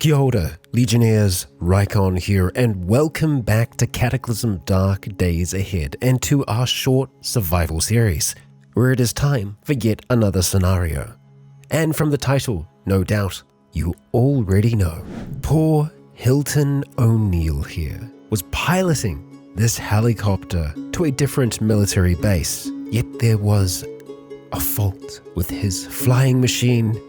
Kia ora, Legionnaires, Rykon here, and welcome back to Cataclysm Dark Days Ahead and to our short survival series, where it is time for yet another scenario. And from the title, no doubt, you already know. Poor Hilton O'Neill here was piloting this helicopter to a different military base, yet there was a fault with his flying machine,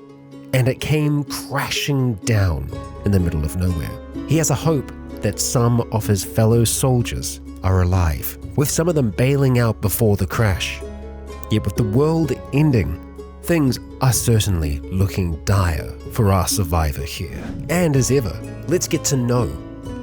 and it came crashing down in the middle of nowhere. He has a hope that some of his fellow soldiers are alive, with some of them bailing out before the crash. Yet with the world ending, things are certainly looking dire for our survivor here. And as ever, let's get to know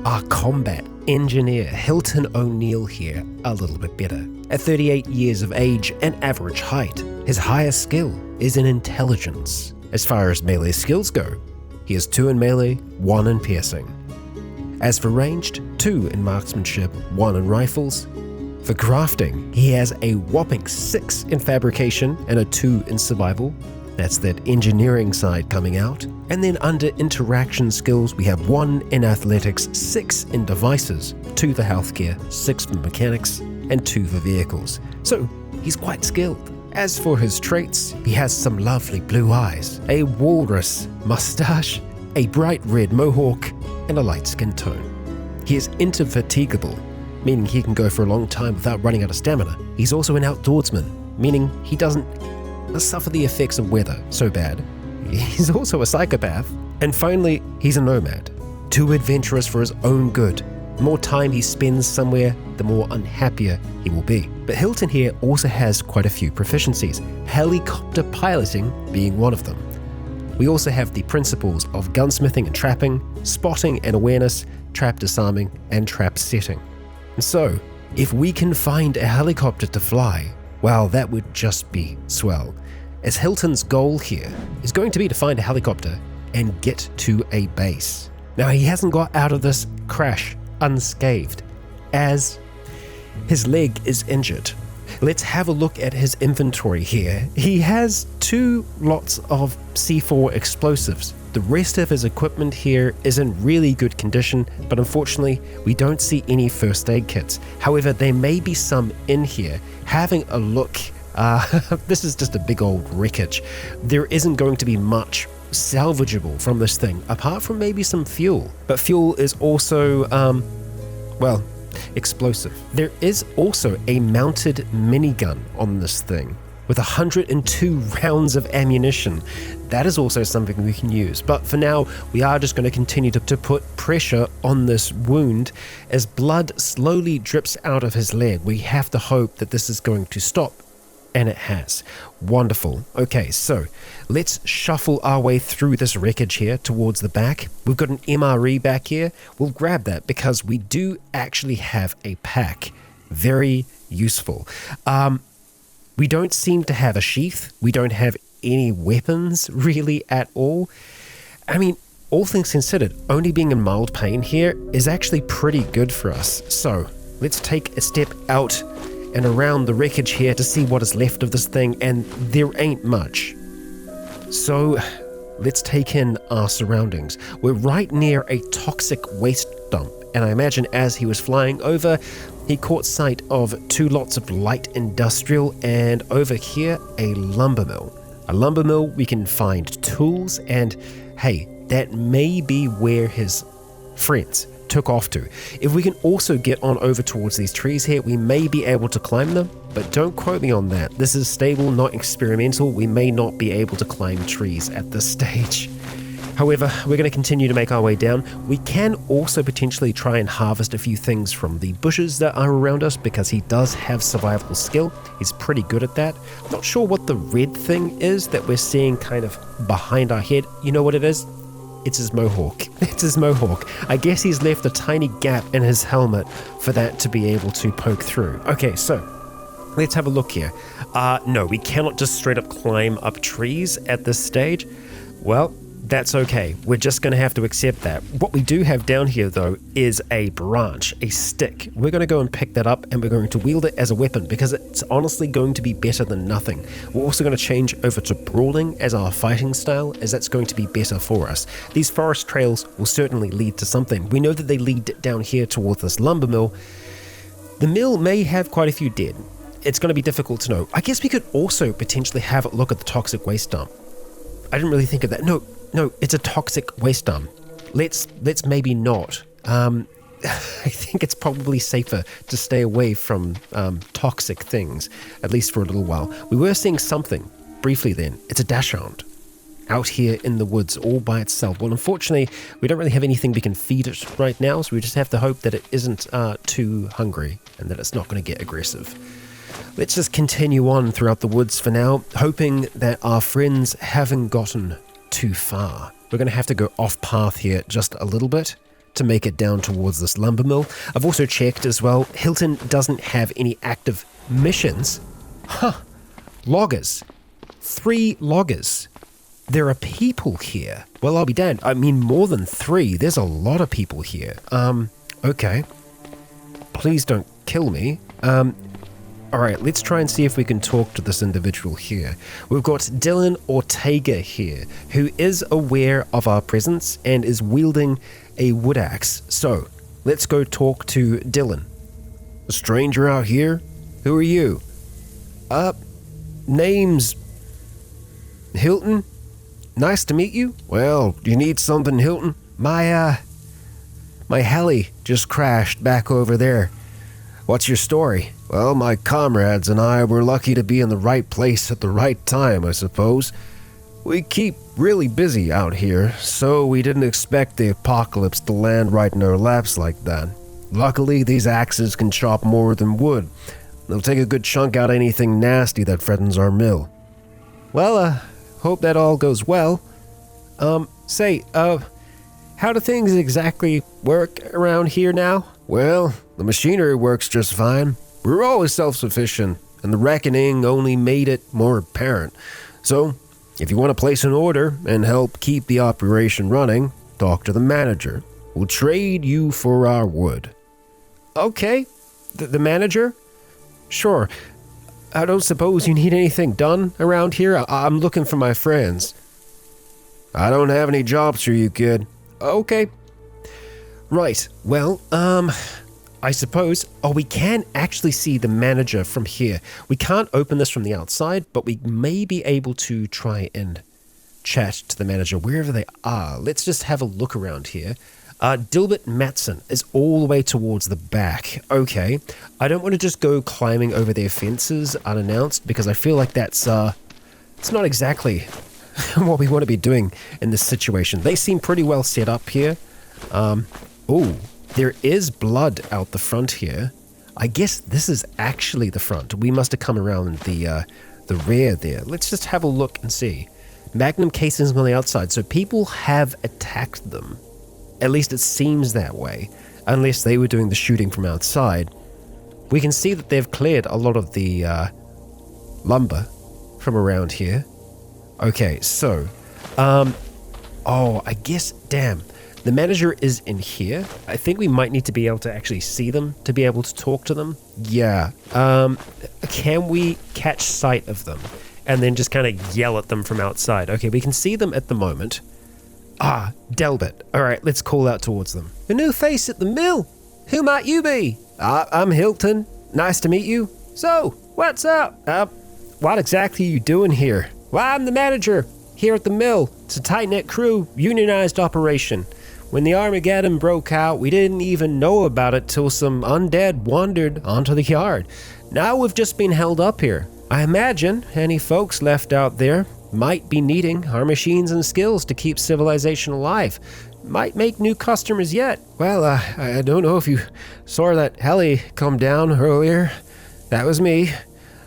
our combat engineer Hilton O'Neill here a little bit better. At 38 years of age and average height, his highest skill is in intelligence. As far as melee skills go, he has 2 in melee, 1 in piercing. As for ranged, 2 in marksmanship, 1 in rifles. For crafting, he has a whopping 6 in fabrication and a 2 in survival. That's that engineering side coming out. And then under interaction skills, we have 1 in athletics, 6 in devices, 2 for healthcare, 6 for mechanics, and 2 for vehicles. So he's quite skilled. As for his traits, he has some lovely blue eyes, a walrus mustache, a bright red mohawk, and a light skin tone. He is indefatigable, meaning he can go for a long time without running out of stamina. He's also an outdoorsman, meaning he doesn't suffer the effects of weather so bad. He's also a psychopath. And finally, he's a nomad, too adventurous for his own good. The more time he spends somewhere, the more unhappier he will be. But Hilton here also has quite a few proficiencies, helicopter piloting being one of them. We also have the principles of gunsmithing and trapping, spotting and awareness, trap disarming, and trap setting. And so, if we can find a helicopter to fly, well, that would just be swell. As Hilton's goal here is going to be to find a helicopter and get to a base. Now, he hasn't got out of this crash unscathed, as his leg is injured. Let's have a look at his inventory here. He has 2 lots of C4 explosives. The rest of his equipment here is in really good condition, but unfortunately, we don't see any first aid kits. However, there may be some in here. Having a look, this is just a big old wreckage. There isn't going to be much salvageable from this thing, apart from maybe some fuel. But fuel is also, explosive. There is also a mounted minigun on this thing with 102 rounds of ammunition. That is also something we can use. But for now, we are just going to continue to put pressure on this wound as blood slowly drips out of his leg. We have to hope that this is going to stop. And it has. Wonderful. Okay, so let's shuffle our way through this wreckage here towards the back. We've got an MRE back here. We'll grab that because we do actually have a pack. Very useful. We don't seem to have a sheath. We don't have any weapons really at all. I mean, all things considered, only being in mild pain here is actually pretty good for us. So let's take a step out and around the wreckage here to see what is left of this thing, and there ain't much. So let's take in our surroundings. We're right near a toxic waste dump, and I imagine as he was flying over, he caught sight of 2 lots of light industrial, and over here, a lumber mill. A lumber mill, we can find tools, and hey, that may be where his friends took off to. If we can also get on over towards these trees here, we may be able to climb them, but don't quote me on that. This is stable, not experimental. We may not be able to climb trees at this stage. However, we're going to continue to make our way down. We can also potentially try and harvest a few things from the bushes that are around us because he does have survival skill. He's pretty good at that. Not sure what the red thing is that we're seeing kind of behind our head. You know what it is? It's his mohawk. It's his mohawk. I guess he's left a tiny gap in his helmet for that to be able to poke through. Okay, so let's have a look here. No, we cannot just straight up climb up trees at this stage. Well, That's okay. We're just going to have to accept that. What we do have down here, though, is a branch, a stick. We're going to go and pick that up, and we're going to wield it as a weapon because it's honestly going to be better than nothing. We're also going to change over to brawling as our fighting style, as that's going to be better for us. These forest trails will certainly lead to something. We know that they lead down here towards this lumber mill. The mill may have quite a few dead. It's going to be difficult to know. I guess we could also potentially have a look at the toxic waste dump. I didn't really think of that. No, it's a toxic waste dump. Let's maybe not. I think it's probably safer to stay away from toxic things, at least for a little while. We were seeing something briefly then. It's a dachshund out here in the woods all by itself. Well, unfortunately, we don't really have anything we can feed it right now, so we just have to hope that it isn't too hungry and that it's not going to get aggressive. Let's just continue on throughout the woods for now, hoping that our friends haven't gotten too far. We're going to have to go off path here just a little bit to make it down towards this lumber mill. I've also checked as well, Hilton doesn't have any active missions. Loggers. 3 loggers. There are people here. Well, I'll be damned. I mean, more than 3. There's a lot of people here. Okay. Please don't kill me. Alright, let's try and see if we can talk to this individual here. We've got Dylan Ortega here, who is aware of our presence and is wielding a wood axe. So, let's go talk to Dylan. A stranger out here? Who are you? Name's Hilton. Nice to meet you. Well, do you need something, Hilton? My heli just crashed back over there. What's your story? Well, my comrades and I were lucky to be in the right place at the right time, I suppose. We keep really busy out here, so we didn't expect the apocalypse to land right in our laps like that. Luckily, these axes can chop more than wood. They'll take a good chunk out of anything nasty that threatens our mill. Well, hope that all goes well. How do things exactly work around here now? Well, the machinery works just fine. We're always self-sufficient, and the reckoning only made it more apparent. So, if you want to place an order and help keep the operation running, talk to the manager. We'll trade you for our wood. Okay, the manager? Sure. I don't suppose you need anything done around here? I'm looking for my friends. I don't have any jobs for you, kid. Okay. Right, well, I suppose... Oh, we can actually see the manager from here. We can't open this from the outside, but we may be able to try and chat to the manager wherever they are. Let's just have a look around here. Dilbert Matson is all the way towards the back. Okay, I don't want to just go climbing over their fences unannounced because I feel like that's, it's not exactly what we want to be doing in this situation. They seem pretty well set up here. Oh, there is blood out the front here. I guess this is actually the front. We must have come around the rear there. Let's just have a look and see. Magnum casings on the outside, so people have attacked them. At least it seems that way, unless they were doing the shooting from outside. We can see that they've cleared a lot of the lumber from around here. Okay, so, I guess, damn, the manager is in here. I think we might need to be able to actually see them to be able to talk to them. Yeah, can we catch sight of them and then just kind of yell at them from outside? Okay, we can see them at the moment. Ah, Delbert. All right, let's call out towards them. A new face at the mill. Who might you be? I'm Hilton. Nice to meet you. So, what's up? What exactly are you doing here? Well, I'm the manager here at the mill. It's a tight-knit crew, unionized operation. When the Armageddon broke out, we didn't even know about it till some undead wandered onto the yard. Now we've just been held up here. I imagine any folks left out there might be needing our machines and skills to keep civilization alive. Might make new customers yet. Well, I don't know if you saw that heli come down earlier. That was me.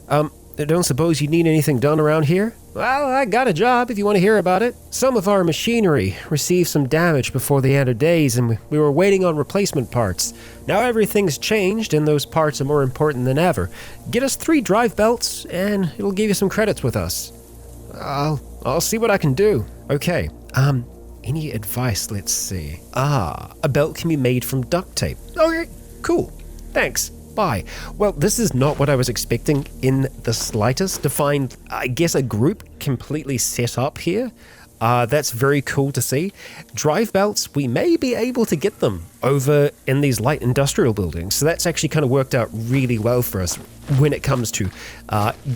I don't suppose you need anything done around here? Well, I got a job if you want to hear about it. Some of our machinery received some damage before the end of days, and we were waiting on replacement parts. Now everything's changed, and those parts are more important than ever. Get us 3 drive belts, and it'll give you some credits with us. I'll see what I can do. Okay, Any advice? Let's see. A belt can be made from duct tape. Okay, cool. Thanks. Bye. Well, this is not what I was expecting in the slightest, to find, I guess, a group completely set up here. That's very cool to see. Drive belts, we may be able to get them over in these light industrial buildings. So that's actually kind of worked out really well for us when it comes to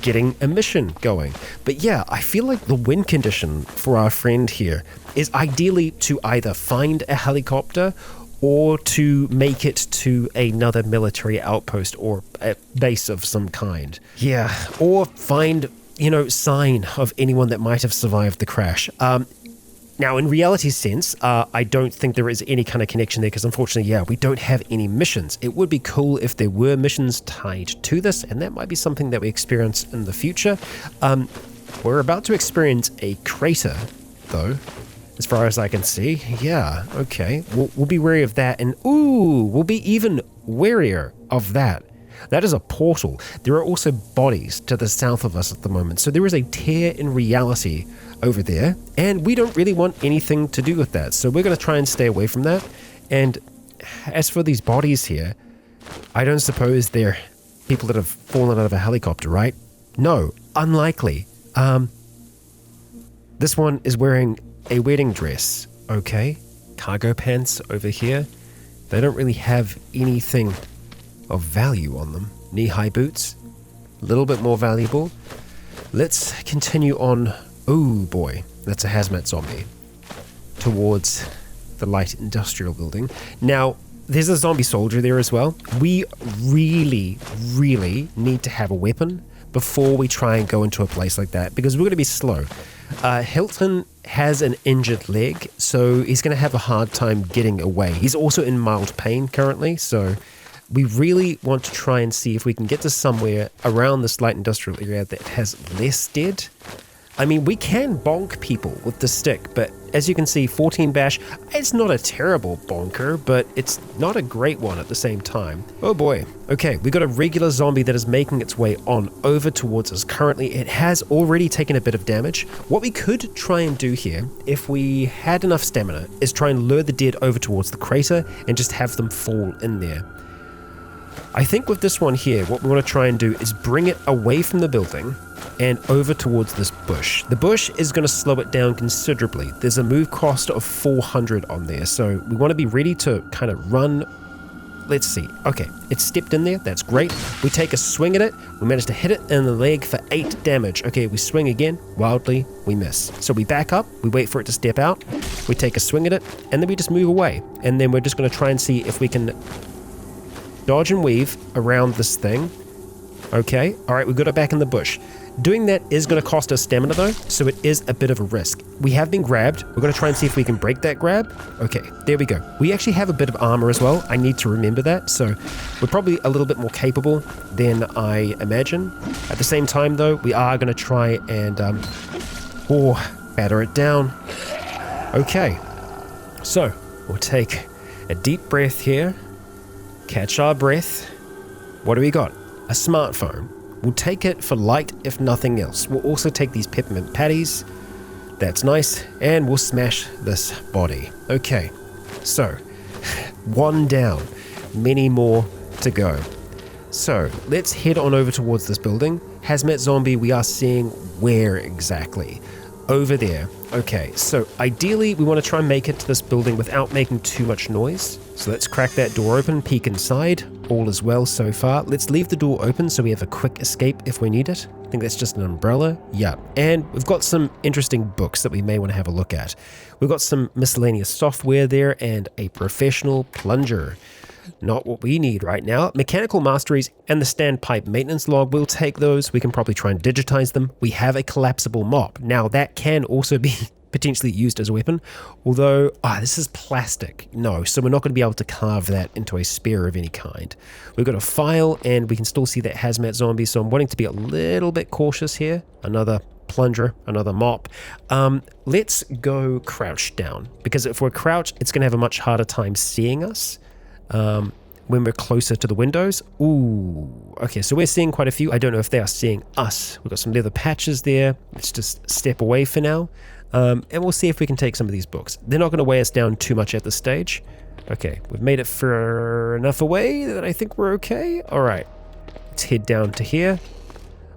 getting a mission going. But yeah, I feel like the win condition for our friend here is ideally to either find a helicopter or to make it to another military outpost or a base of some kind. Yeah, or find, sign of anyone that might have survived the crash. Now, in reality's sense, I don't think there is any kind of connection there because unfortunately, we don't have any missions. It would be cool if there were missions tied to this, and that might be something that we experience in the future. We're about to experience a crater, though, as far as I can see. Yeah, okay. We'll be wary of that, and we'll be even warier of that. That is a portal. There are also bodies to the south of us at the moment, so there is a tear in reality over there, and we don't really want anything to do with that, so we're going to try and stay away from that. And as for these bodies here, I don't suppose they're people that have fallen out of a helicopter, right? No, unlikely. This one is wearing a wedding dress, okay? Cargo pants over here. They don't really have anything of value on them. Knee-high boots, a little bit more valuable. Let's continue on. Oh boy, that's a hazmat zombie. Towards the light industrial building. Now, there's a zombie soldier there as well. We really, really need to have a weapon before we try and go into a place like that, because we're going to be slow. Hilton has an injured leg, so he's going to have a hard time getting away. He's also in mild pain currently, so we really want to try and see if we can get to somewhere around this light industrial area that has less dead. I mean, we can bonk people with the stick, but as you can see, 14 bash, it's not a terrible bonker, but it's not a great one at the same time. Oh boy. Okay, we got a regular zombie that is making its way on over towards us. Currently, it has already taken a bit of damage. What we could try and do here, if we had enough stamina, is try and lure the dead over towards the crater and just have them fall in there. I think with this one here, what we want to try and do is bring it away from the building and over towards this bush. The bush is going to slow it down considerably. There's a move cost of 400 on there, so we want to be ready to kind of run. Let's see. Okay, it stepped in there. That's great. We take a swing at it. We manage to hit it in the leg for 8 damage. Okay, we swing again. Wildly, we miss. So we back up. We wait for it to step out. We take a swing at it, and then we just move away. And then we're just going to try and see if we can dodge and weave around this thing. Okay, all right, we got it back in the bush. Doing that is going to cost us stamina though, so it is a bit of a risk. We have been grabbed. We're going to try and see if we can break that grab. Okay, there we go. We actually have a bit of armor as well. I need to remember that, so we're probably a little bit more capable than I imagine. At the same time though, we are going to try and batter it down. Okay, so we'll take a deep breath here, catch our breath. What do we got? A smartphone. We'll take it for light if nothing else. We'll also take these peppermint patties. That's nice. And we'll smash this body. Okay, so one down, many more to go. So let's head on over towards this building. Hazmat zombie, we are seeing where exactly? Over there. Okay, so ideally we want to try and make it to this building without making too much noise. So let's crack that door open, peek inside. All is well so far. Let's leave the door open so we have a quick escape if we need it. I think that's just an umbrella. Yeah, and we've got some interesting books that we may want to have a look at. We've got some miscellaneous software there and a professional plunger. Not what we need right now. Mechanical masteries and the standpipe maintenance log, we'll take those. We can probably try and digitize them. We have a collapsible mop. Now that can also be potentially used as a weapon, although this is plastic. No, so we're not going to be able to carve that into a spear of any kind. We've got a file and we can still see that hazmat zombie, so I'm wanting to be a little bit cautious here. Another plunger, another mop. Let's go crouch down, because if we're crouched, it's going to have a much harder time seeing us when we're closer to the windows. Ooh, okay, so we're seeing quite a few. I don't know if they are seeing us. We've got some leather patches there. Let's just step away for now. And we'll see if we can take some of these books. They're not going to weigh us down too much at this stage. Okay, we've made it far enough away that I think we're okay. All right, let's head down to here.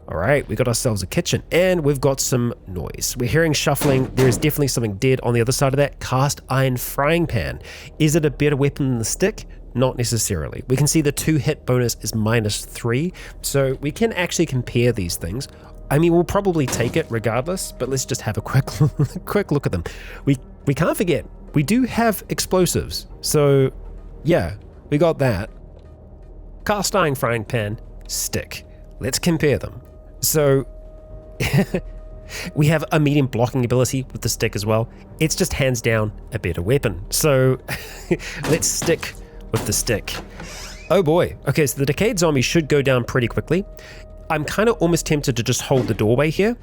All right, we got ourselves a kitchen, and we've got some noise. We're hearing shuffling. There is definitely something dead on the other side of that. Cast iron frying pan. Is it a better weapon than the stick? Not necessarily. We can see the 2 hit bonus is -3, so we can actually compare these things. I mean, we'll probably take it regardless, but let's just have a quick look at them. We can't forget, we do have explosives. So yeah, we got that. Cast iron frying pan, stick. Let's compare them. So we have a medium blocking ability with the stick as well. It's just hands down a better weapon. So let's stick with the stick. Oh boy. Okay, so the decayed zombie should go down pretty quickly. I'm kind of almost tempted to just hold the doorway here.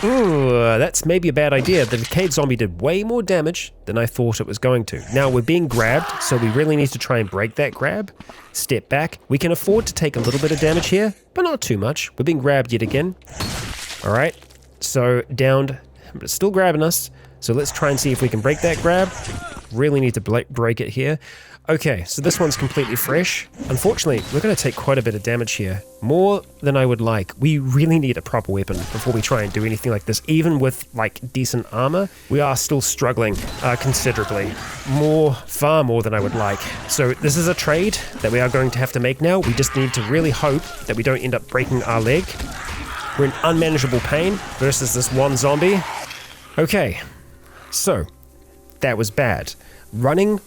Ooh, that's maybe a bad idea. The decayed zombie did way more damage than I thought it was going to. Now we're being grabbed, so we really need to try and break that grab. Step back. We can afford to take a little bit of damage here, but not too much. We're being grabbed yet again. All right, so downed, but it's still grabbing us. So let's try and see if we can break that grab. Really need to break it here. Okay, so this one's completely fresh. Unfortunately, we're going to take quite a bit of damage here. More than I would like. We really need a proper weapon before we try and do anything like this. Even with like decent armor, we are still struggling considerably. Far more than I would like. So this is a trade that we are going to have to make now. We just need to really hope that we don't end up breaking our leg. We're in unmanageable pain versus this one zombie. Okay, so that was bad. Running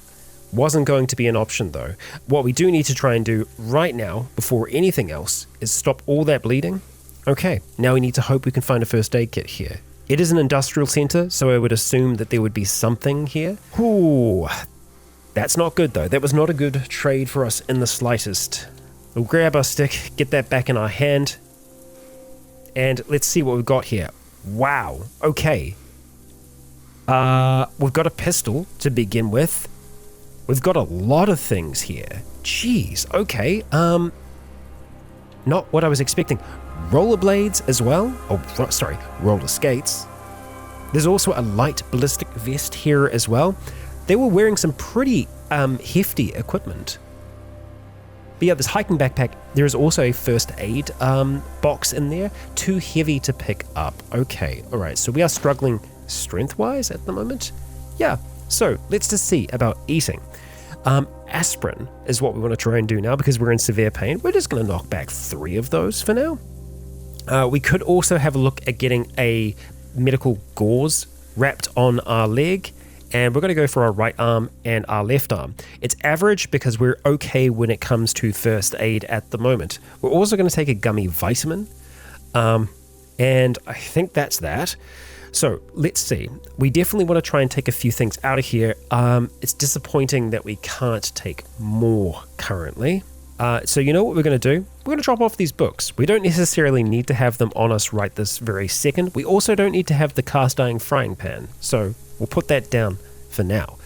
wasn't going to be an option though. What we do need to try and do right now, before anything else, is stop all that bleeding. Okay, now we need to hope we can find a first aid kit here. It is an industrial center, so I would assume that there would be something here. Ooh, that's not good though. That was not a good trade for us in the slightest. We'll grab our stick, get that back in our hand, and let's see what we've got here. Wow, okay. We've got a pistol to begin with. We've got a lot of things here. Jeez, okay. Not what I was expecting. Rollerblades as well. Oh, sorry, roller skates. There's also a light ballistic vest here as well. They were wearing some pretty hefty equipment. But yeah, this hiking backpack, there is also a first aid box in there. Too heavy to pick up. Okay, all right, so we are struggling strength-wise at the moment. Yeah, so let's just see about eating. Aspirin is what we want to try and do now because we're in severe pain. We're just going to knock back 3 of those for now. We could also have a look at getting a medical gauze wrapped on our leg, and we're going to go for our right arm and our left arm. It's average because we're okay when it comes to first aid at the moment. We're also going to take a gummy vitamin, and I think that's that. So let's see. We definitely want to try and take a few things out of here. It's disappointing that we can't take more currently. So you know what we're going to do? We're going to drop off these books. We don't necessarily need to have them on us right this very second. We also don't need to have the cast iron frying pan. So we'll put that down for now.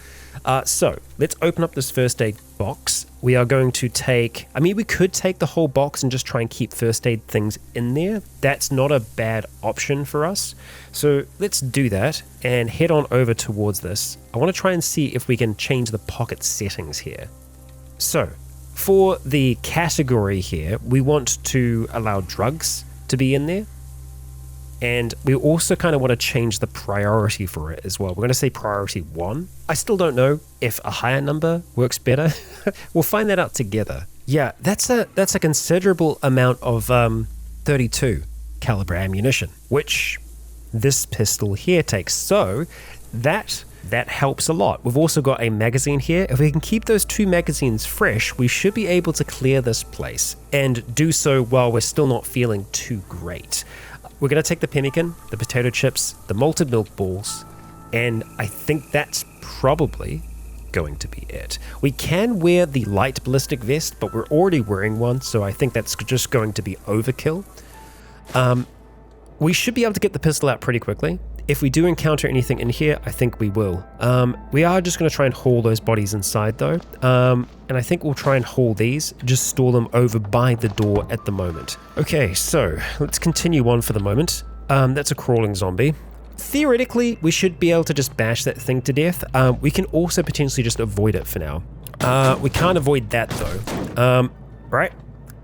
So let's open up this first aid box. We are going to take, we could take the whole box and just try and keep first aid things in there. That's not a bad option for us. So let's do that and head on over towards this. I want to try and see if we can change the pocket settings here. So for the category here, we want to allow drugs to be in there. And we also kind of want to change the priority for it as well. We're going to say priority 1. I still don't know if a higher number works better. We'll find that out together. Yeah, that's a considerable amount of 32 caliber ammunition, which this pistol here takes. So that helps a lot. We've also got a magazine here. If we can keep those 2 magazines fresh, we should be able to clear this place and do so while we're still not feeling too great. We're going to take the pemmican, the potato chips, the malted milk balls, and I think that's probably going to be it. We can wear the light ballistic vest, but we're already wearing one, so I think that's just going to be overkill. We should be able to get the pistol out pretty quickly. If we do encounter anything in here, I think we will. We are just going to try and haul those bodies inside though. And I think we'll try and haul these, just store them over by the door at the moment. Okay, so let's continue on for the moment. That's a crawling zombie. theoretically, we should be able to just bash that thing to death. We can also potentially just avoid it for now. We can't avoid that though. Right?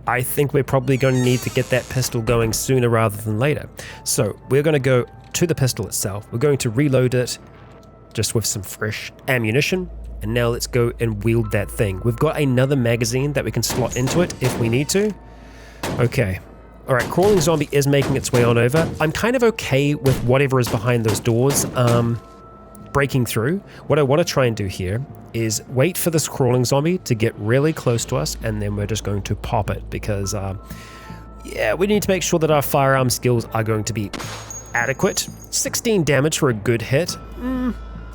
I think we're probably going to need to get that pistol going sooner rather than later. So we're going to go to the pistol itself. We're going to reload it just with some fresh ammunition. And now let's go and wield that thing. We've got another magazine that we can slot into it if we need to. Okay. All right, crawling zombie is making its way on over. I'm kind of okay with whatever is behind those doors breaking through. What I want to try and do here is wait for this crawling zombie to get really close to us, and then we're just going to pop it because, yeah, we need to make sure that our firearm skills are going to be adequate. 16 damage for a good hit.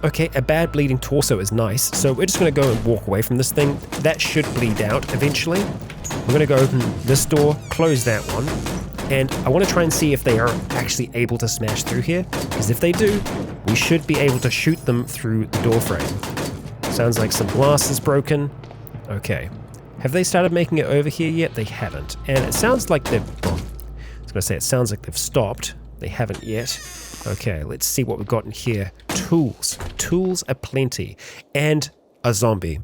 Okay, a bad bleeding torso is nice, so we're just going to go and walk away from this thing. That should bleed out eventually. We're going to go open this door, close that one, and I want to try and see if they are actually able to smash through here, because if they do, we should be able to shoot them through the door frame. Sounds like some glass is broken. Okay. Have they started making it over here yet? They haven't. And it sounds like they've... Well, I was going to say it sounds like they've stopped. They haven't yet. Okay, let's see what we've got in here. Tools. Tools aplenty. And a zombie.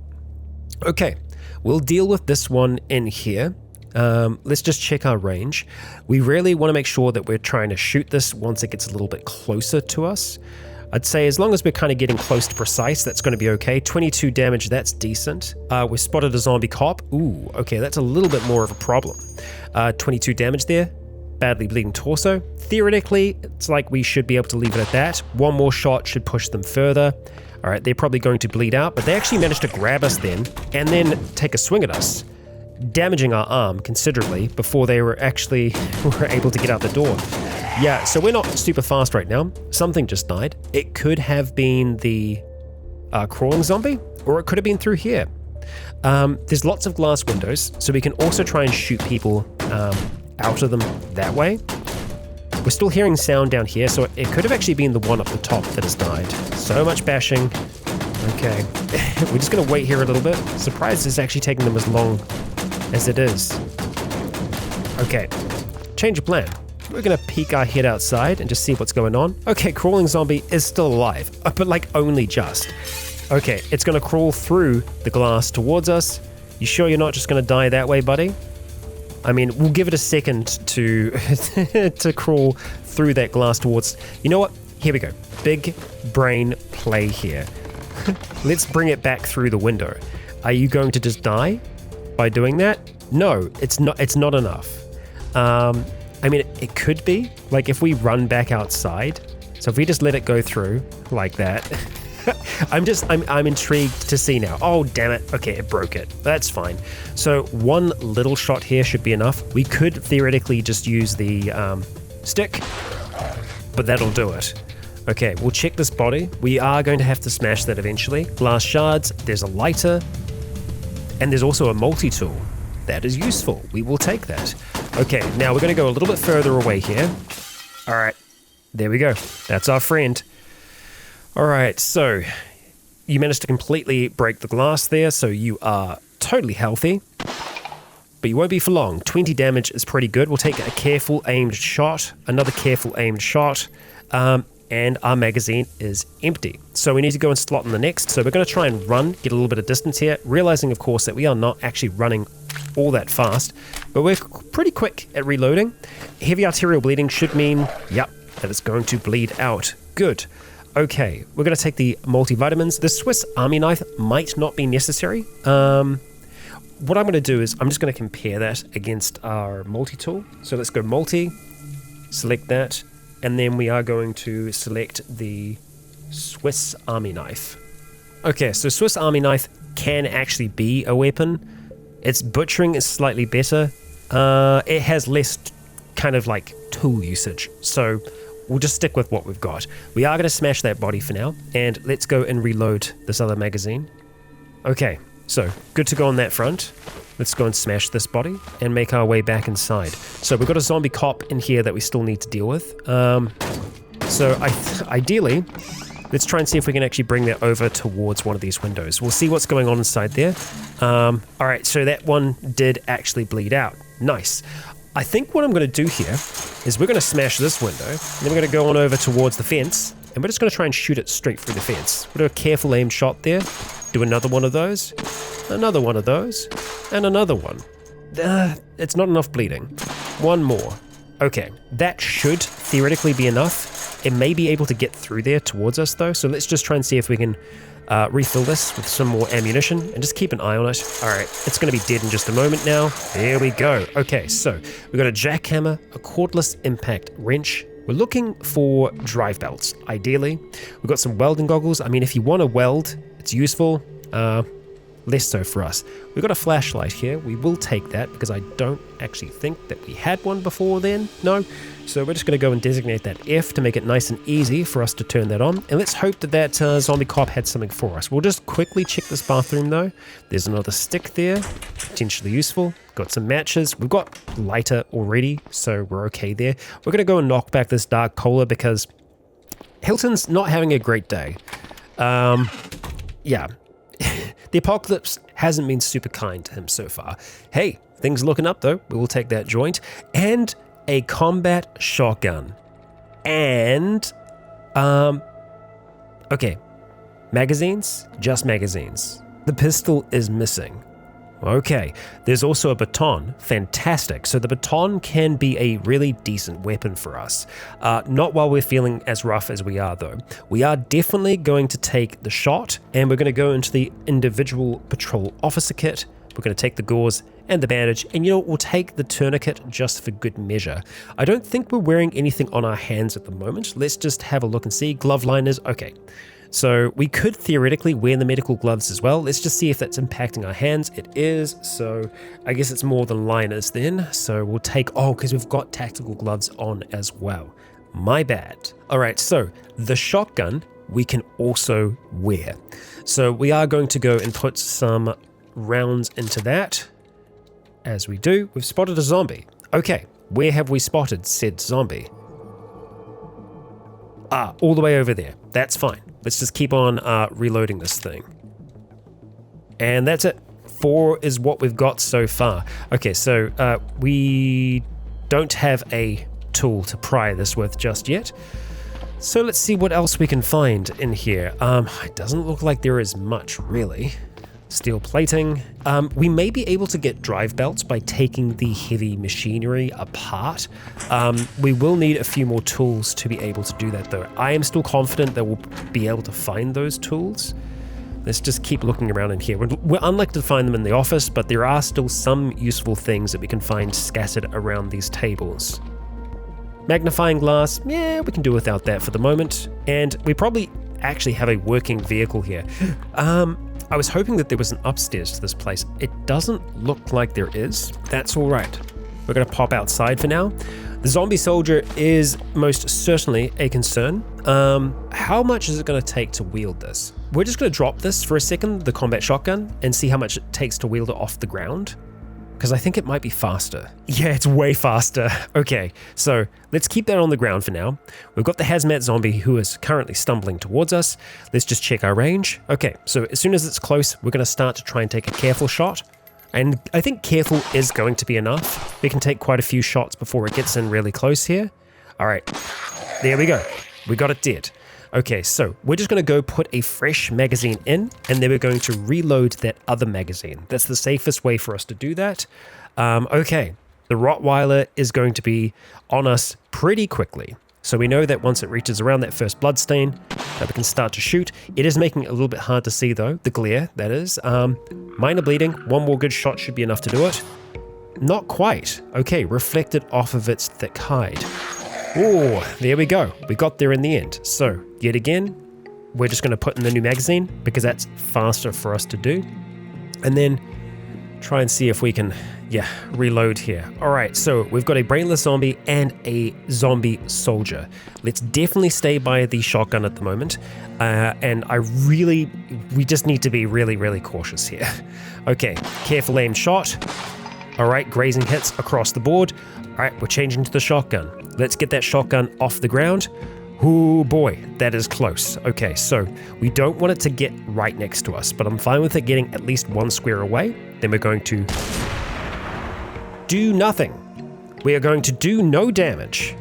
Okay, we'll deal with this one in here. Let's just check our range. We really want to make sure that we're trying to shoot this once it gets a little bit closer to us. I'd say as long as we're kind of getting close to precise, that's going to be okay. 22 damage, that's decent. We spotted a zombie cop. Ooh, okay, that's a little bit more of a problem. 22 damage there. Badly bleeding torso. Theoretically, it's like we should be able to leave it at that. One more shot should push them further. All right, they're probably going to bleed out, but they actually managed to grab us then and then take a swing at us, damaging our arm considerably before they were actually able to get out the door. Yeah, so we're not super fast right now. Something just died. It could have been the crawling zombie, or it could have been through here. There's lots of glass windows, so we can also try and shoot people out of them that way. We're still hearing sound down here, so it could have actually been the one up the top that has died. So much bashing. Okay, we're just gonna wait here a little bit. Surprised it's actually taking them as long as it is. Okay, change of plan. We're gonna peek our head outside and just see what's going on. Okay, crawling zombie is still alive, but like only just. Okay, it's gonna crawl through the glass towards us. You sure you're not just gonna die that way, buddy? I mean, we'll give it a second to to crawl through that glass towards... You know what? Here we go. Big brain play here. Let's bring it back through the window. Are you going to just die by doing that? No, it's not enough. I mean, it could be. Like, if we run back outside. So if we just let it go through like that... I'm intrigued to see now. Oh, damn it. Okay, it broke it. That's fine. So one little shot here should be enough. We could theoretically just use the stick, but that'll do it. Okay, we'll check this body. We are going to have to smash that eventually. Glass shards, there's a lighter, and there's also a multi-tool. That is useful. We will take that. Okay, now we're going to go a little bit further away here. All right, there we go. That's our friend. All right, so you managed to completely break the glass there, so you are totally healthy, but you won't be for long. 20 damage is pretty good. We'll take a careful aimed shot, another careful aimed shot, and our magazine is empty. So we need to go and slot in the next. So we're going to try and run, get a little bit of distance here, realizing, of course, that we are not actually running all that fast, but we're pretty quick at reloading. Heavy arterial bleeding should mean, yep, that it's going to bleed out. Good. Okay, we're going to take the multivitamins. The Swiss Army knife might not be necessary. What I'm going to do is I'm just going to compare that against our multi-tool. So let's go multi, select that, and then we are going to select the Swiss Army knife. Okay, so Swiss Army knife can actually be a weapon. Its butchering is slightly better. It has less kind of like tool usage, so we'll just stick with what we've got. We are going to smash that body for now, and let's go and reload this other magazine. Okay, so good to go on that front. Let's go and smash this body and make our way back inside. So we've got a zombie cop in here that we still need to deal with. So ideally, let's try and see if we can actually bring that over towards one of these windows. We'll see what's going on inside there. All right, so that one did actually bleed out. Nice. I think what I'm going to do here is we're going to smash this window, and then we're going to go on over towards the fence, and we're just going to try and shoot it straight through the fence. We'll do a careful aim shot there, do another one of those, another one of those, and another one. It's not enough bleeding. One more. Okay, that should theoretically be enough. It may be able to get through there towards us though, so let's just try and see if we can refill this with some more ammunition and just keep an eye on it. Alright, it's going to be dead in just a moment now. There we go. Okay, so we've got a jackhammer, a cordless impact wrench. We're looking for drive belts, ideally. We've got some welding goggles. I mean, if you want to weld, it's useful. Less so for us. We've got a flashlight here. We will take that because I don't actually think that we had one before then. No. So we're just going to go and designate that F to make it nice and easy for us to turn that on. And let's hope that that zombie cop had something for us. We'll just quickly check this bathroom though. There's another stick there, potentially useful. Got some matches. We've got lighter already, so we're okay there. We're going to go and knock back this dark cola because Hilton's not having a great day. Yeah. The apocalypse hasn't been super kind to him so far. Hey, things are looking up though. We will take that joint. And a combat shotgun. And, okay. Magazines? Just magazines. The pistol is missing. Okay, there's also a baton. Fantastic. So the baton can be a really decent weapon for us. Not while we're feeling as rough as we are though. We are definitely going to take the shot and we're going to go into the individual patrol officer kit. We're going to take the gauze and the bandage, and you know, we'll take the tourniquet just for good measure. I don't think we're wearing anything on our hands at the moment. Let's just have a look and see. Glove liners, okay. So we could theoretically wear the medical gloves as well. Let's just see if that's impacting our hands. It is, so I guess it's more than liners then. So we'll take, because we've got tactical gloves on as well. My bad. All right, so the shotgun we can also wear. So we are going to go and put some rounds into that. As we do, we've spotted a zombie. Okay, where have we spotted said zombie? All the way over there. That's fine. Let's just keep on reloading this thing. And that's it. 4 is what we've got so far. Okay, so we don't have a tool to pry this with just yet. So let's see what else we can find in here. It doesn't look like there is much, really. Steel plating. We may be able to get drive belts by taking the heavy machinery apart. We will need a few more tools to be able to do that though. I am still confident that we'll be able to find those tools. Let's just keep looking around in here. We're unlikely to find them in the office, but there are still some useful things that we can find scattered around these tables. Magnifying glass, yeah, we can do without that for the moment. And we probably actually have a working vehicle here. I was hoping that there was an upstairs to this place. It doesn't look like there is. That's all right. We're going to pop outside for now. The zombie soldier is most certainly a concern. How much is it going to take to wield this? We're just going to drop this for a second, the combat shotgun, and see how much it takes to wield it off the ground. Because I think it might be faster. Yeah, it's way faster. Okay, so let's keep that on the ground for now. We've got the hazmat zombie who is currently stumbling towards us. Let's just check our range. Okay, so as soon as it's close, we're going to start to try and take a careful shot. And I think careful is going to be enough. We can take quite a few shots before it gets in really close here. All right, there we go. We got it dead. Okay, so we're just going to go put a fresh magazine in, and then we're going to reload that other magazine. That's the safest way for us to do that. Okay, the Rottweiler is going to be on us pretty quickly. So we know that once it reaches around that first bloodstain, that we can start to shoot. It is making it a little bit hard to see though, the glare, that is. Minor bleeding, one more good shot should be enough to do it. Not quite. Okay, reflected off of its thick hide. Oh, there we go. We got there in the end. So, yet again, we're just going to put in the new magazine because that's faster for us to do. And then try and see if we can, reload here. All right, so we've got a brainless zombie and a zombie soldier. Let's definitely stay by the shotgun at the moment. And we just need to be really, really cautious here. Okay, careful aim shot. All right, grazing hits across the board. All right, we're changing to the shotgun. Let's get that shotgun off the ground. Oh boy, that is close. Okay, so we don't want it to get right next to us, but I'm fine with it getting at least one square away. Then we're going to do nothing. We are going to do no damage.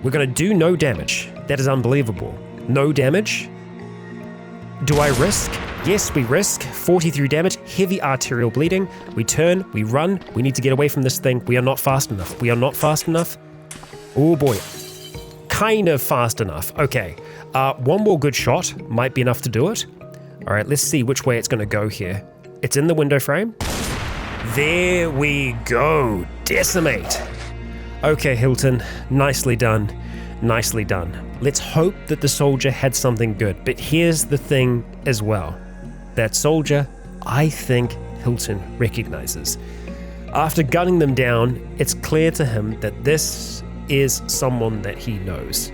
We're going to do no damage. That is unbelievable. No damage. Do I risk? Yes, we risk. 43 damage, heavy arterial bleeding. We turn, we run. We need to get away from this thing. We are not fast enough. We are not fast enough. Oh boy. Kind of fast enough. Okay. One more good shot might be enough to do it. All right, let's see which way it's going to go here. It's in the window frame. There we go. Decimate. Okay, Hilton. Nicely done. Nicely done. Let's hope that the soldier had something good. But here's the thing as well. That soldier, I think Hilton recognizes. After gunning them down, it's clear to him that this is someone that he knows.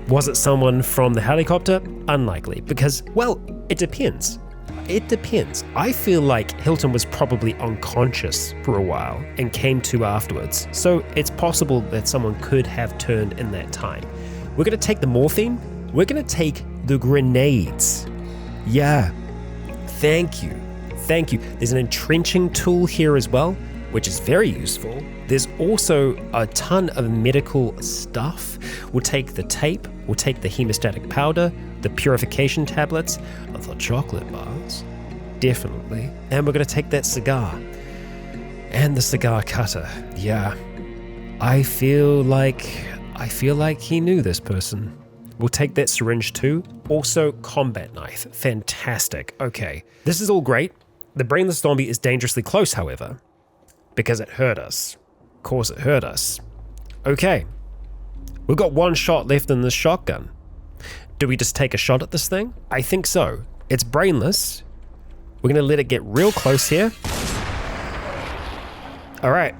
Was it someone from the helicopter? Unlikely, because, well, it depends. It depends. I feel like Hilton was probably unconscious for a while and came to afterwards. So it's possible that someone could have turned in that time. We're going to take the morphine. We're going to take the grenades. Yeah. Thank you. Thank you. There's an entrenching tool here as well, which is very useful. There's also a ton of medical stuff. We'll take the tape. We'll take the hemostatic powder, the purification tablets, the chocolate bars, definitely. And we're going to take that cigar and the cigar cutter. Yeah. I feel like he knew this person. We'll take that syringe too. Also, combat knife. Fantastic. Okay. This is all great. The brainless zombie is dangerously close, however, because it hurt us. Of course it hurt us. Okay. We've got one shot left in this shotgun. Do we just take a shot at this thing? I think so. It's brainless. We're going to let it get real close here. All right.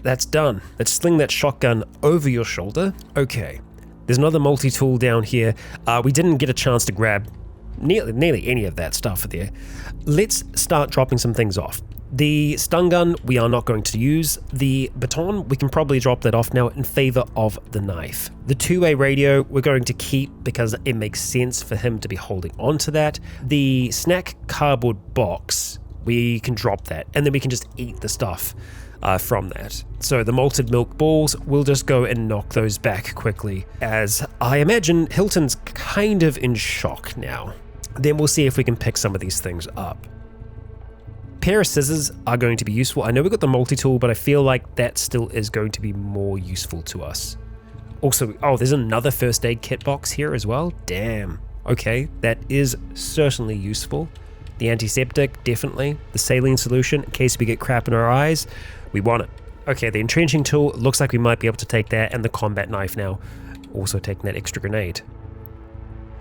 That's done. Let's sling that shotgun over your shoulder. Okay. There's another multi-tool down here. We didn't get a chance to grab nearly any of that stuff there. Let's start dropping some things off. The stun gun, we are not going to use. The baton, we can probably drop that off now in favor of the knife. The two-way radio, we're going to keep because it makes sense for him to be holding on to that. The snack cardboard box, we can drop that, and then we can just eat the stuff from that. So the malted milk balls, we'll just go and knock those back quickly, as I imagine Hilton's kind of in shock now. Then we'll see if we can pick some of these things up. Pair of scissors are going to be useful. I know we've got the multi-tool, but I feel like that still is going to be more useful to us. Also, oh, there's another first aid kit box here as well. Damn. Okay, that is certainly useful. The antiseptic, definitely. The saline solution, in case we get crap in our eyes, we want it. Okay, the entrenching tool, looks like we might be able to take that, and the combat knife now. Also taking that extra grenade.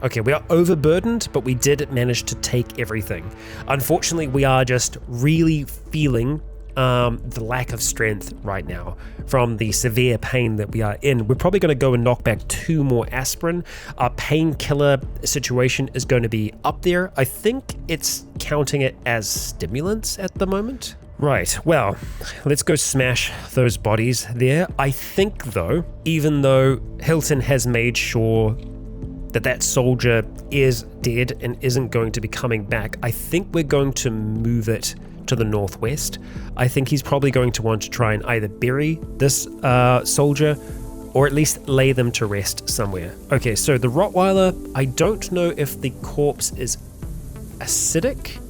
Okay, we are overburdened, but we did manage to take everything. Unfortunately, we are just really feeling the lack of strength right now from the severe pain that we are in. We're probably going to go and knock back 2 more aspirin. Our painkiller situation is going to be up there. I think it's counting it as stimulants at the moment. Right, well, let's go smash those bodies there. I think though, even though Hilton has made sure that soldier is dead and isn't going to be coming back, I think we're going to move it to the northwest. I think he's probably going to want to try and either bury this soldier or at least lay them to rest somewhere. Okay, so the Rottweiler, I don't know if the corpse is acidic.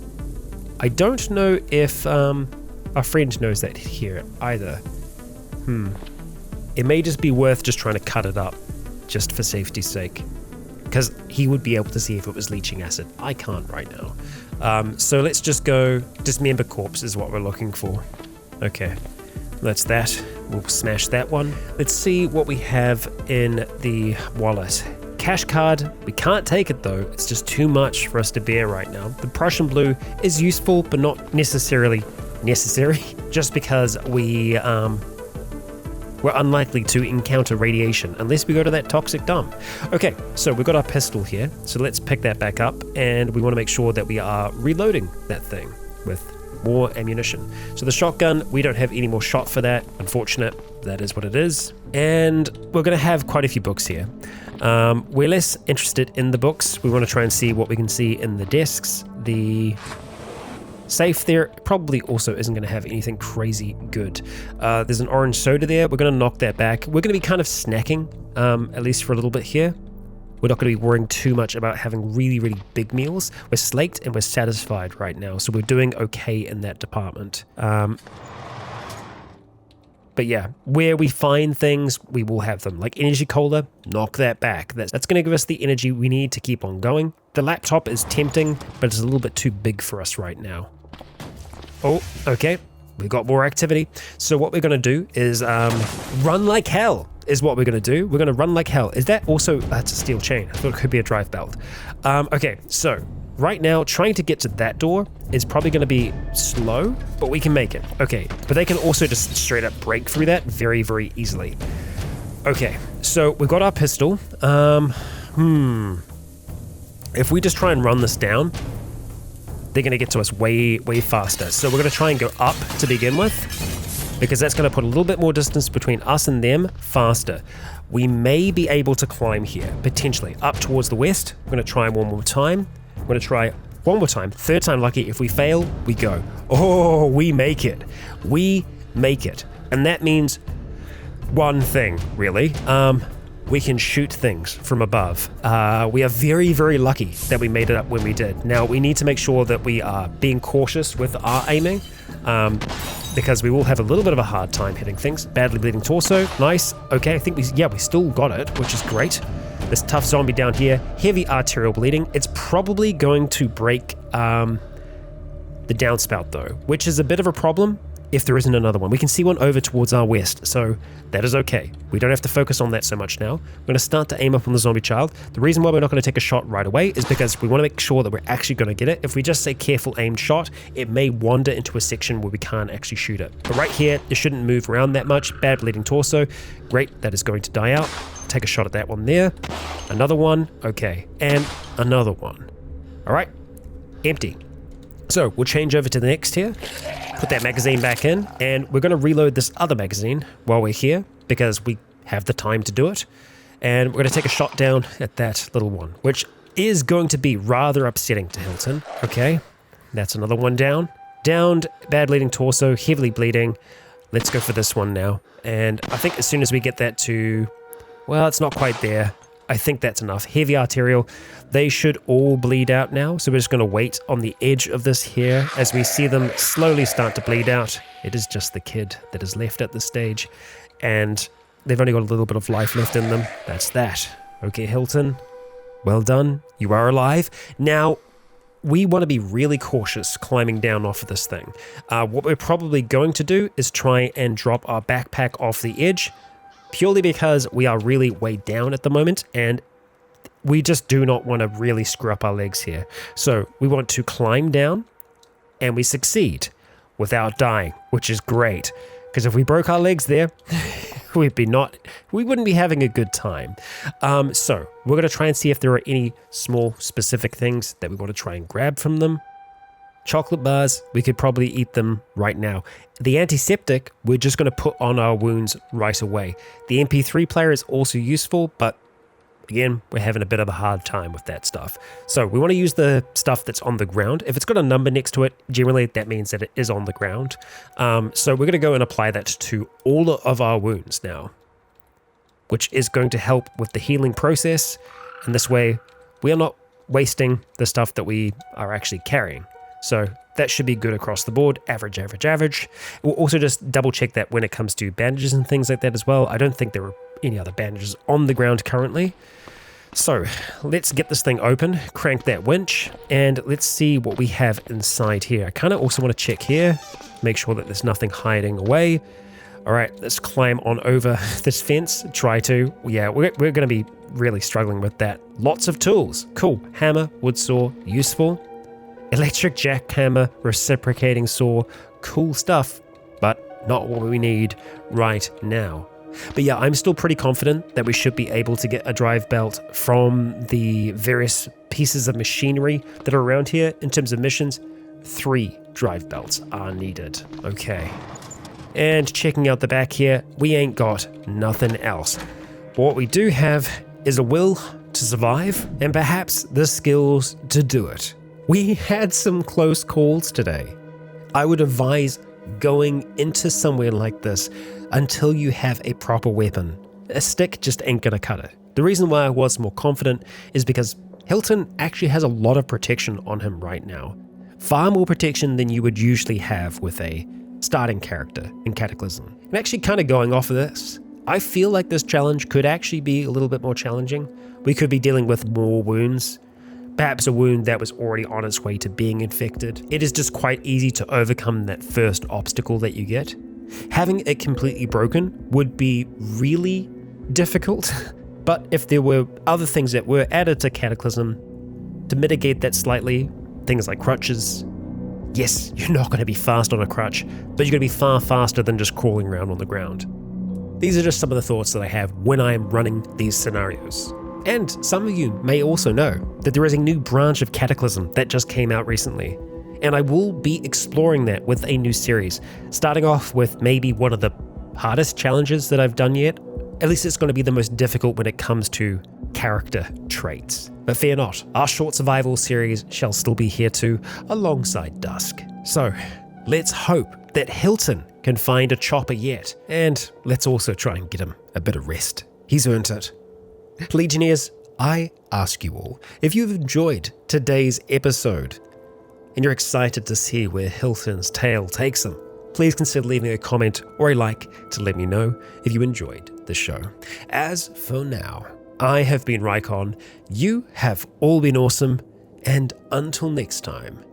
I don't know if our friend knows that here either. It may just be worth just trying to cut it up just for safety's sake, because he would be able to see if it was leaching acid. I can't right now. So let's just go dismember corpse is what we're looking for. Okay, that's that. We'll smash that one. Let's see what we have in the wallet. Cash card, we can't take it though. It's just too much for us to bear right now. The Prussian blue is useful, but not necessarily necessary, just because we're unlikely to encounter radiation unless we go to that toxic dump. Okay, so we've got our pistol here, so let's pick that back up, and we want to make sure that we are reloading that thing with more ammunition. So the shotgun, we don't have any more shot for that. Unfortunate, that is what it is. And we're going to have quite a few books here. We're less interested in the books. We want to try and see what we can see in the desks. The safe there. It probably also isn't going to have anything crazy good. There's an orange soda there. We're going to knock that back. We're going to be kind of snacking, at least for a little bit here. We're not going to be worrying too much about having really, really big meals. We're slaked and we're satisfied right now, so we're doing okay in that department. But yeah, where we find things, we will have them. Like energy cola, knock that back. That's going to give us the energy we need to keep on going. The laptop is tempting, but it's a little bit too big for us right now. Oh, okay. We've got more activity. So what we're going to do is run like hell is what we're going to do. We're going to run like hell. Is that also... That's a steel chain. I thought it could be a drive belt. Okay, so right now, trying to get to that door is probably going to be slow, but we can make it. Okay, but they can also just straight up break through that very, very easily. Okay, so we've got our pistol. If we just try and run this down, they're going to get to us way, way faster. So we're going to try and go up to begin with, because that's going to put a little bit more distance between us and them faster. We may be able to climb here, potentially, up towards the west. We're going to try one more time. I'm going to try one more time. Third time lucky. If we fail, we go. Oh, we make it. We make it. And that means one thing, really. We can shoot things from above. We are very, very lucky that we made it up when we did. Now, we need to make sure that we are being cautious with our aiming, because we will have a little bit of a hard time hitting things. Badly bleeding torso, nice. Okay, I think we still got it, which is great. This tough zombie down here, heavy arterial bleeding. It's probably going to break the downspout though, which is a bit of a problem if there isn't another one. We can see one over towards our west, so that is okay. We don't have to focus on that so much now. We're going to start to aim up on the zombie child. The reason why we're not going to take a shot right away is because we want to make sure that we're actually going to get it. If we just say careful aimed shot, it may wander into a section where we can't actually shoot it. But right here, it shouldn't move around that much. Bad bleeding torso. Great, that is going to die out. Take a shot at that one there. Another one, okay. And another one. All right, empty. So we'll change over to the next here. Put that magazine back in, and we're going to reload this other magazine while we're here because we have the time to do it. And we're going to take a shot down at that little one, which is going to be rather upsetting to Hilton. Okay, that's another one down. Downed, bad bleeding torso, heavily bleeding. Let's go for this one now. And I think as soon as we get that to... Well, it's not quite there. I think that's enough. Heavy arterial. They should all bleed out now, so we're just going to wait on the edge of this here as we see them slowly start to bleed out. It is just the kid that is left at this stage, and they've only got a little bit of life left in them. That's that. Okay, Hilton, well done. You are alive. Now, we want to be really cautious climbing down off of this thing. What we're probably going to do is try and drop our backpack off the edge, purely because we are really way down at the moment and we just do not want to really screw up our legs here. So we want to climb down and we succeed without dying, which is great. Because if we broke our legs there, we wouldn't be having a good time. So we're going to try and see if there are any small specific things that we want to try and grab from them. Chocolate bars, we could probably eat them right now. The antiseptic, we're just going to put on our wounds right away. The MP3 player is also useful, but again, we're having a bit of a hard time with that stuff. So we want to use the stuff that's on the ground. If it's got a number next to it, generally that means that it is on the ground. So we're going to go and apply that to all of our wounds now, which is going to help with the healing process. And this way, we are not wasting the stuff that we are actually carrying. So that should be good across the board. Average, average, average. We'll also just double check that when it comes to bandages and things like that as well. I don't think there are any other bandages on the ground currently. So let's get this thing open, crank that winch, and let's see what we have inside here. I kind of also want to check here, make sure that there's nothing hiding away. All right, let's climb on over this fence. Try to. Yeah, we're going to be really struggling with that. Lots of tools. Cool. Hammer, wood saw, useful. Electric jackhammer, reciprocating saw, cool stuff, but not what we need right now. But yeah, I'm still pretty confident that we should be able to get a drive belt from the various pieces of machinery that are around here. In terms of missions, 3 drive belts are needed. Okay. And checking out the back here, we ain't got nothing else. But what we do have is a will to survive and perhaps the skills to do it. We had some close calls today. I would advise going into somewhere like this until you have a proper weapon. A stick just ain't gonna cut it. The reason why I was more confident is because Hilton actually has a lot of protection on him right now. Far more protection than you would usually have with a starting character in Cataclysm. And actually kind of going off of this, I feel like this challenge could actually be a little bit more challenging. We could be dealing with more wounds, perhaps a wound that was already on its way to being infected. It is just quite easy to overcome that first obstacle that you get. Having it completely broken would be really difficult, but if there were other things that were added to Cataclysm to mitigate that slightly, things like crutches. Yes, you're not going to be fast on a crutch, but you're going to be far faster than just crawling around on the ground. These are just some of the thoughts that I have when I am running these scenarios. And some of you may also know that there is a new branch of Cataclysm that just came out recently, and I will be exploring that with a new series, starting off with maybe one of the hardest challenges that I've done yet. At least it's going to be the most difficult when it comes to character traits. But fear not, our short survival series shall still be here too, alongside Dusk. So let's hope that Hilton can find a chopper yet, and let's also try and get him a bit of rest. He's earned it. Legionnaires, I ask you all, if you've enjoyed today's episode and you're excited to see where Hilton's tale takes him, please consider leaving a comment or a like to let me know if you enjoyed the show. As for now, I have been Rykon, you have all been awesome, and until next time,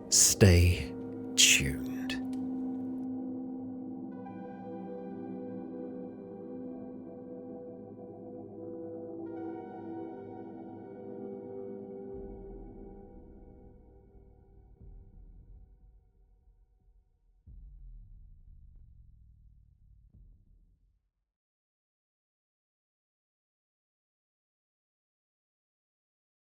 stay tuned.